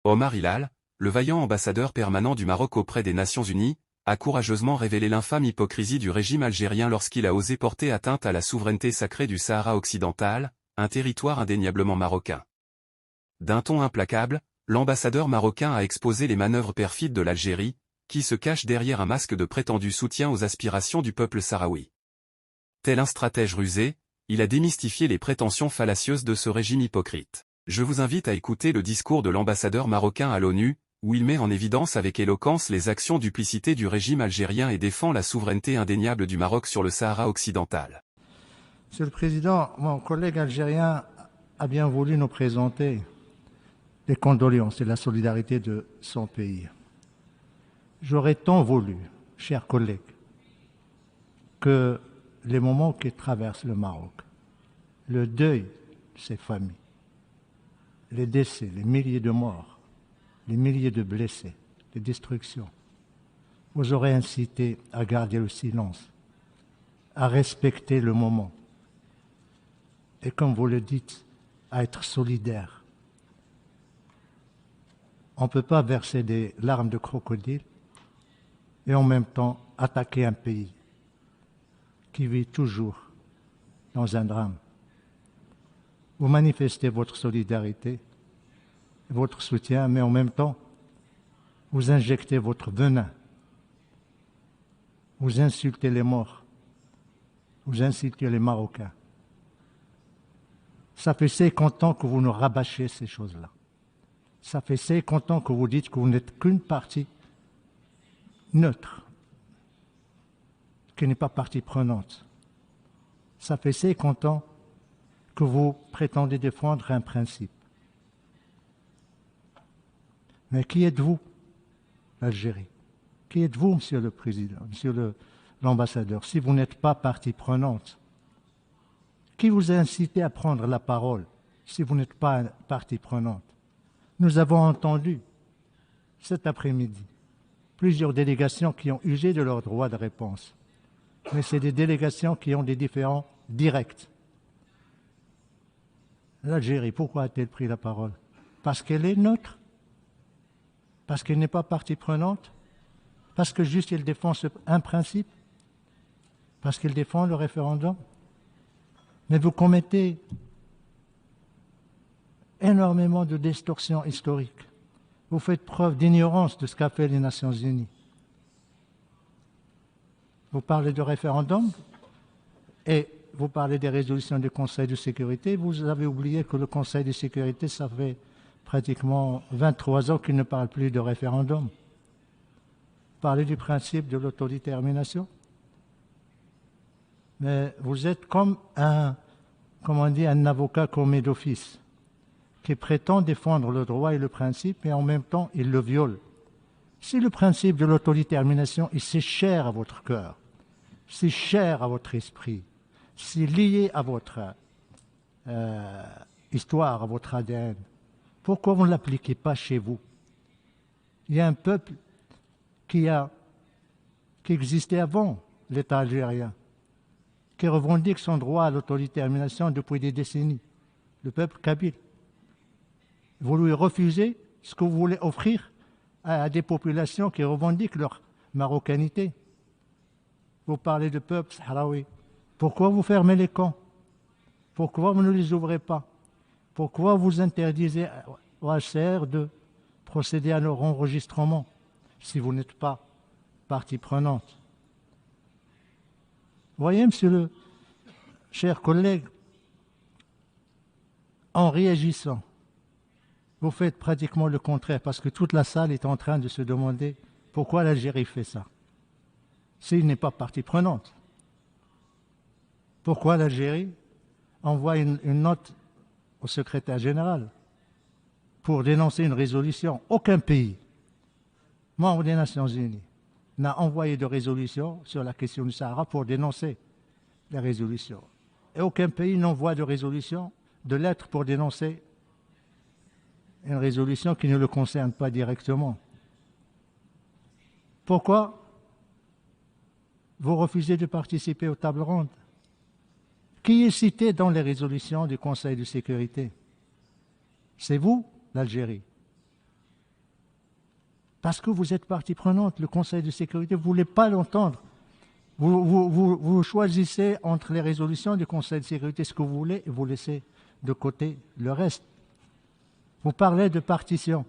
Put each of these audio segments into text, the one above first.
Omar Hilal, le vaillant ambassadeur permanent du Maroc auprès des Nations Unies, a courageusement révélé l'infâme hypocrisie du régime algérien lorsqu'il a osé porter atteinte à la souveraineté sacrée du Sahara occidental, un territoire indéniablement marocain. D'un ton implacable, l'ambassadeur marocain a exposé les manœuvres perfides de l'Algérie, qui se cache derrière un masque de prétendu soutien aux aspirations du peuple sahraoui. Tel un stratège rusé, il a démystifié les prétentions fallacieuses de ce régime hypocrite. Je vous invite à écouter le discours de l'ambassadeur marocain à l'ONU, où il met en évidence avec éloquence les actions duplicitées du régime algérien et défend la souveraineté indéniable du Maroc sur le Sahara occidental. Monsieur le Président, mon collègue algérien a bien voulu nous présenter les condoléances et la solidarité de son pays. J'aurais tant voulu, chers collègues, que les moments qui traversent le Maroc, le deuil de ces familles, les décès, les milliers de morts, les milliers de blessés, les destructions, vous aurez incité à garder le silence, à respecter le moment et, comme vous le dites, à être solidaire. On ne peut pas verser des larmes de crocodile et en même temps attaquer un pays qui vit toujours dans un drame. Vous manifestez votre solidarité, votre soutien, mais en même temps, vous injectez votre venin. Vous insultez les morts. Vous insultez les Marocains. Ça fait 50 ans que vous nous rabâchez ces choses-là. Ça fait 50 ans que vous dites que vous n'êtes qu'une partie neutre, qui n'est pas partie prenante. Ça fait 50 ans que vous prétendez défendre un principe. Mais qui êtes-vous, l'Algérie? Qui êtes-vous, Monsieur le Président, Monsieur l'ambassadeur, si vous n'êtes pas partie prenante? Qui vous a incité à prendre la parole si vous n'êtes pas partie prenante? Nous avons entendu cet après-midi plusieurs délégations qui ont usé de leur droit de réponse. Mais c'est des délégations qui ont des différends directs. L'Algérie, pourquoi a-t-elle pris la parole? Parce qu'elle est neutre? Parce qu'elle n'est pas partie prenante? Parce que juste elle défend un principe? Parce qu'elle défend le référendum? Mais vous commettez énormément de distorsions historiques. Vous faites preuve d'ignorance de ce qu'a fait les Nations Unies. Vous parlez de référendum et vous parlez des résolutions du Conseil de sécurité. Vous avez oublié que le Conseil de sécurité, ça fait pratiquement 23 ans qu'il ne parle plus de référendum. Vous parlez du principe de l'autodétermination. Mais vous êtes comme un avocat commis d'office qui prétend défendre le droit et le principe, et en même temps, il le viole. Si le principe de l'autodétermination est si cher à votre cœur, si cher à votre esprit, si lié à votre histoire, à votre ADN, pourquoi vous ne l'appliquez pas chez vous? Il y a un peuple qui existait avant l'État algérien, qui revendique son droit à l'autodétermination depuis des décennies, le peuple kabyle. Vous lui refusez ce que vous voulez offrir à des populations qui revendiquent leur marocanité. Vous parlez de peuple sahraoui. Pourquoi vous fermez les camps? Pourquoi vous ne les ouvrez pas? Pourquoi vous interdisez au HCR de procéder à leur enregistrement si vous n'êtes pas partie prenante? Voyez, monsieur le cher collègue, en réagissant, vous faites pratiquement le contraire, parce que toute la salle est en train de se demander pourquoi l'Algérie fait ça, s'il n'est pas partie prenante. Pourquoi l'Algérie envoie une note au secrétaire général pour dénoncer une résolution? Aucun pays membre des Nations Unies n'a envoyé de résolution sur la question du Sahara pour dénoncer les résolutions. Et aucun pays n'envoie de résolution, de lettre pour dénoncer une résolution qui ne le concerne pas directement. Pourquoi vous refusez de participer aux tables rondes? Qui est cité dans les résolutions du Conseil de sécurité? C'est vous, l'Algérie. Parce que vous êtes partie prenante, le Conseil de sécurité, vous ne voulez pas l'entendre. Vous choisissez entre les résolutions du Conseil de sécurité ce que vous voulez et vous laissez de côté le reste. Vous parlez de partition.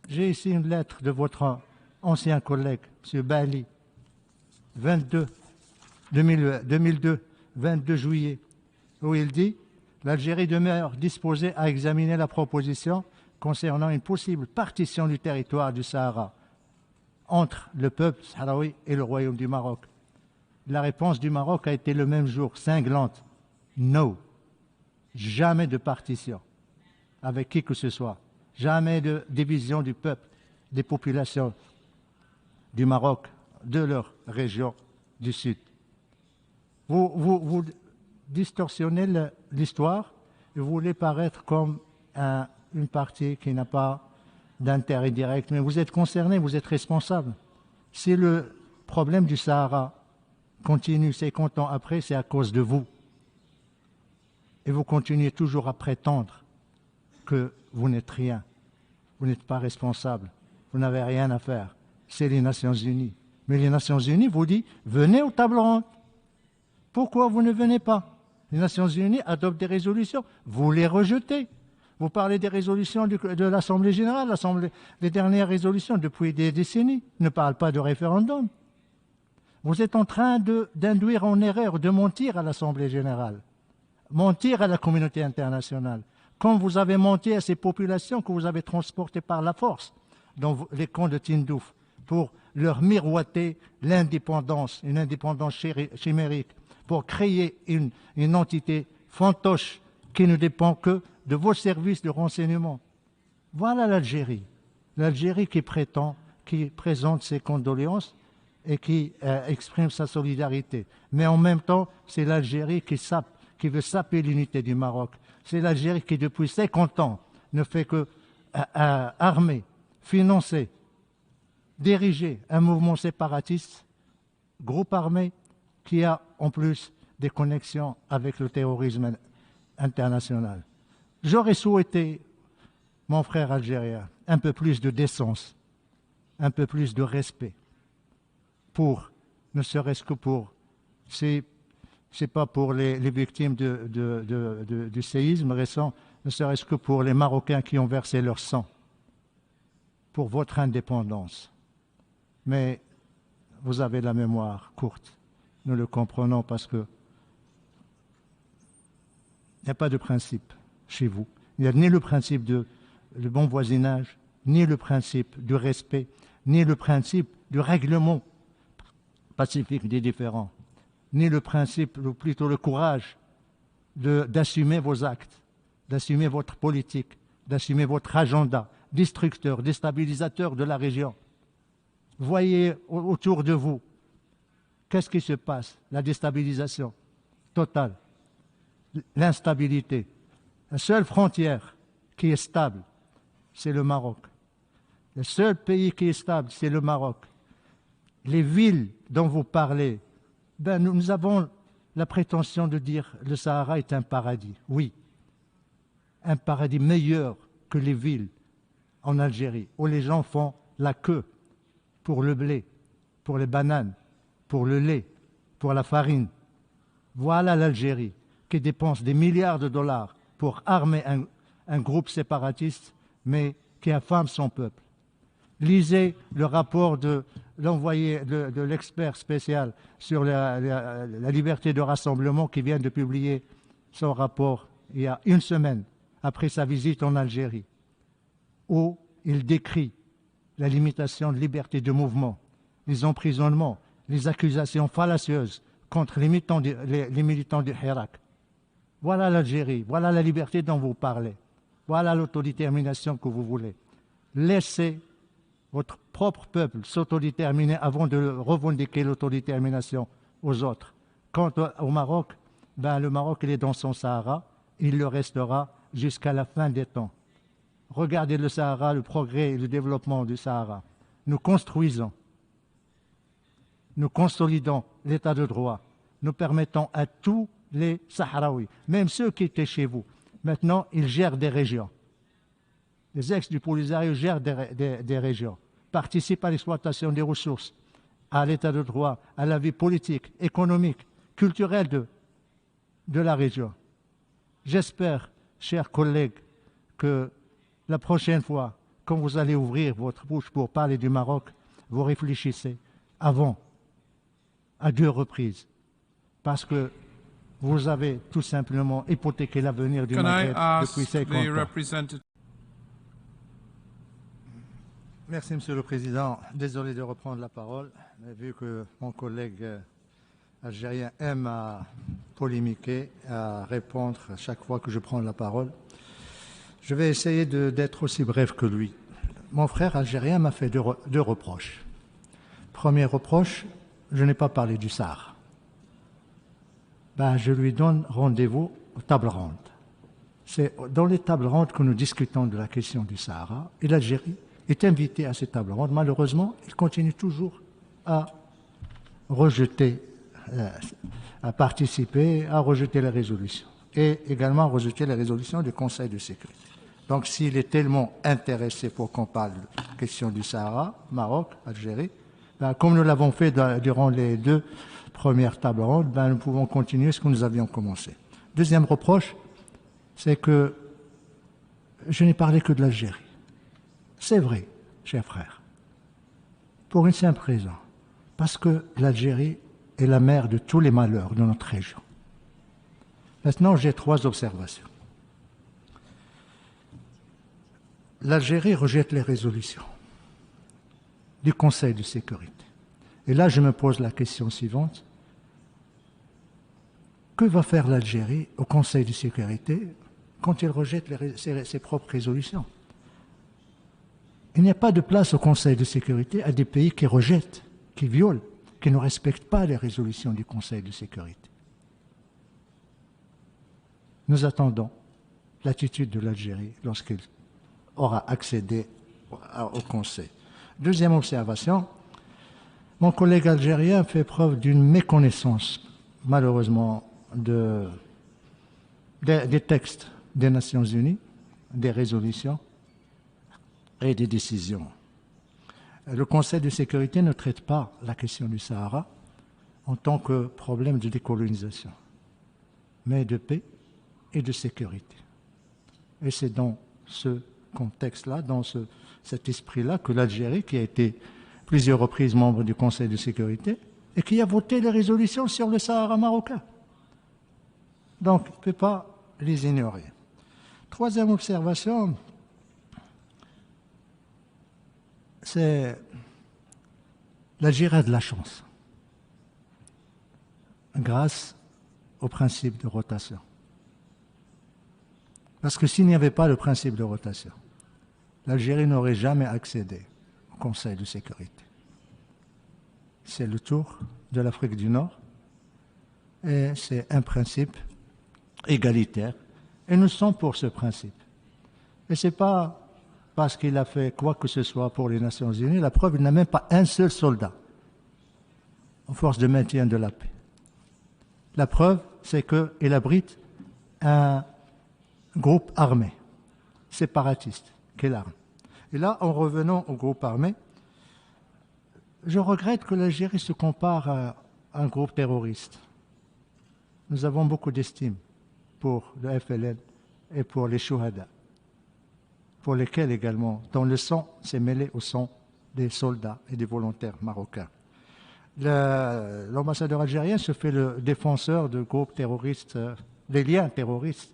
J'ai ici une lettre de votre ancien collègue, M. Bali, 2002, 22 juillet, où il dit « L'Algérie demeure disposée à examiner la proposition concernant une possible partition du territoire du Sahara entre le peuple sahraoui et le Royaume du Maroc. » La réponse du Maroc a été le même jour, cinglante. No. Jamais de partition avec qui que ce soit. Jamais de division du peuple, des populations du Maroc, de leur région du Sud. Vous distorsionnez l'histoire et vous voulez paraître comme une partie qui n'a pas d'intérêt direct, mais vous êtes concerné, vous êtes responsable. Si le problème du Sahara continue 50 ans après, c'est à cause de vous. Et vous continuez toujours à prétendre que vous n'êtes rien, vous n'êtes pas responsable, vous n'avez rien à faire. C'est les Nations Unies. Mais les Nations Unies vous disent, venez aux tables rondes. Pourquoi vous ne venez pas? Les Nations Unies adoptent des résolutions, vous les rejetez. Vous parlez des résolutions de l'Assemblée générale, les dernières résolutions depuis des décennies ne parlent pas de référendum. Vous êtes en train d'induire en erreur, de mentir à l'Assemblée générale, mentir à la communauté internationale, comme vous avez menti à ces populations que vous avez transportées par la force dans les camps de Tindouf pour leur miroiter l'indépendance, une indépendance chimérique, pour créer une entité fantoche qui ne dépend que de vos services de renseignement. Voilà l'Algérie. L'Algérie qui présente ses condoléances et qui exprime sa solidarité. Mais en même temps, c'est l'Algérie qui veut saper l'unité du Maroc. C'est l'Algérie qui, depuis 50 ans, ne fait que armer, financer, diriger un mouvement séparatiste, groupe armé, qui a en plus des connexions avec le terrorisme international. J'aurais souhaité, mon frère algérien, un peu plus de décence, un peu plus de respect, ne serait-ce que pour, c'est pas pour les victimes du séisme récent, ne serait-ce que pour les Marocains qui ont versé leur sang, pour votre indépendance. Mais vous avez la mémoire courte. Nous le comprenons parce que il n'y a pas de principe chez vous. Il n'y a ni le principe de bon voisinage, ni le principe du respect, ni le principe du règlement pacifique des différends, ni le principe, ou plutôt le courage d'assumer vos actes, d'assumer votre politique, d'assumer votre agenda destructeur, déstabilisateur de la région. Voyez autour de vous, qu'est-ce qui se passe? La déstabilisation totale, l'instabilité. La seule frontière qui est stable, c'est le Maroc. Le seul pays qui est stable, c'est le Maroc. Les villes dont vous parlez, nous avons la prétention de dire que le Sahara est un paradis. Oui, un paradis meilleur que les villes en Algérie, où les gens font la queue pour le blé, pour les bananes, pour le lait, pour la farine. Voilà l'Algérie qui dépense des milliards de dollars pour armer un groupe séparatiste, mais qui affame son peuple. Lisez le rapport de l'envoyé de l'expert spécial sur la liberté de rassemblement qui vient de publier son rapport il y a une semaine après sa visite en Algérie, où il décrit la limitation de liberté de mouvement, les emprisonnements, les accusations fallacieuses contre les militants du Hirak. Voilà l'Algérie, voilà la liberté dont vous parlez, voilà l'autodétermination que vous voulez. Laissez votre propre peuple s'autodéterminer avant de revendiquer l'autodétermination aux autres. Quant au Maroc, le Maroc il est dans son Sahara, il le restera jusqu'à la fin des temps. Regardez le Sahara, le progrès et le développement du Sahara. Nous construisons, nous consolidons l'état de droit, nous permettons à tous les Sahraouis, même ceux qui étaient chez vous, maintenant ils gèrent des régions. Les ex du Polisario gèrent des régions, participent à l'exploitation des ressources, à l'état de droit, à la vie politique, économique, culturelle de la région. J'espère, chers collègues, que la prochaine fois, quand vous allez ouvrir votre bouche pour parler du Maroc, vous réfléchissez avant, à 2 reprises, parce que vous avez tout simplement hypothéqué l'avenir du Maghreb depuis 50 ans. Merci, Monsieur le Président. Désolé de reprendre la parole, mais vu que mon collègue algérien aime à polémiquer, à répondre à chaque fois que je prends la parole, je vais essayer d'être aussi bref que lui. Mon frère algérien m'a fait 2 reproches. Premier reproche, je n'ai pas parlé du Sahara. Je lui donne rendez-vous aux tables rondes. C'est dans les tables rondes que nous discutons de la question du Sahara, et l'Algérie est invitée à ces tables rondes. Malheureusement, il continue toujours à rejeter, à participer, à rejeter les résolutions, et également à rejeter les résolutions du Conseil de sécurité. Donc s'il est tellement intéressé pour qu'on parle de la question du Sahara, Maroc, Algérie, comme nous l'avons fait durant les 2 premières tables rondes, nous pouvons continuer ce que nous avions commencé. Deuxième reproche, c'est que je n'ai parlé que de l'Algérie. C'est vrai, chers frères, pour une simple raison, parce que l'Algérie est la mère de tous les malheurs de notre région. Maintenant, j'ai 3 observations. L'Algérie rejette les résolutions du Conseil de sécurité. Et là, je me pose la question suivante. Que va faire l'Algérie au Conseil de sécurité quand il rejette ses propres résolutions? Il n'y a pas de place au Conseil de sécurité à des pays qui rejettent, qui violent, qui ne respectent pas les résolutions du Conseil de sécurité. Nous attendons l'attitude de l'Algérie lorsqu'il aura accédé au Conseil. Deuxième observation, mon collègue algérien fait preuve d'une méconnaissance, malheureusement, des textes des Nations Unies, des résolutions et des décisions. Le Conseil de sécurité ne traite pas la question du Sahara en tant que problème de décolonisation, mais de paix et de sécurité. Et c'est dans ce contexte-là, dans cet esprit-là, que l'Algérie, qui a été plusieurs reprises membre du Conseil de sécurité, et qui a voté les résolutions sur le Sahara marocain. Donc, on ne peut pas les ignorer. Troisième observation, c'est l'Algérie a de la chance, grâce au principe de rotation. Parce que s'il n'y avait pas le principe de rotation, l'Algérie n'aurait jamais accédé au Conseil de sécurité. C'est le tour de l'Afrique du Nord et c'est un principe égalitaire. Et nous sommes pour ce principe. Et ce n'est pas parce qu'il a fait quoi que ce soit pour les Nations Unies. La preuve, il n'a même pas un seul soldat en force de maintien de la paix. La preuve, c'est qu'il abrite un groupe armé, séparatiste, qui l'arme. Et là, en revenant au groupe armé, je regrette que l'Algérie se compare à un groupe terroriste. Nous avons beaucoup d'estime pour le FLN et pour les Chouhada, pour lesquels également, dont le sang s'est mêlé au sang des soldats et des volontaires marocains. L'ambassadeur algérien se fait le défenseur de groupes terroristes, des liens terroristes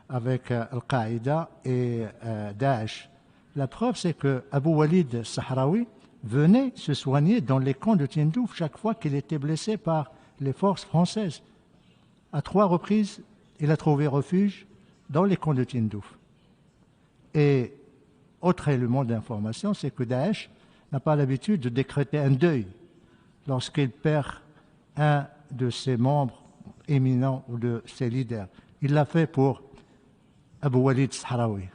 avec Al-Qaïda et Daesh. La preuve, c'est que Abou Walid Sahraoui venait se soigner dans les camps de Tindouf chaque fois qu'il était blessé par les forces françaises. À 3 reprises, il a trouvé refuge dans les camps de Tindouf. Et autre élément d'information, c'est que Daesh n'a pas l'habitude de décréter un deuil lorsqu'il perd un de ses membres éminents ou de ses leaders. Il l'a fait pour Abou Walid Sahraoui,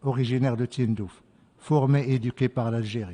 originaire de Tindouf, formé et éduqué par l'Algérie.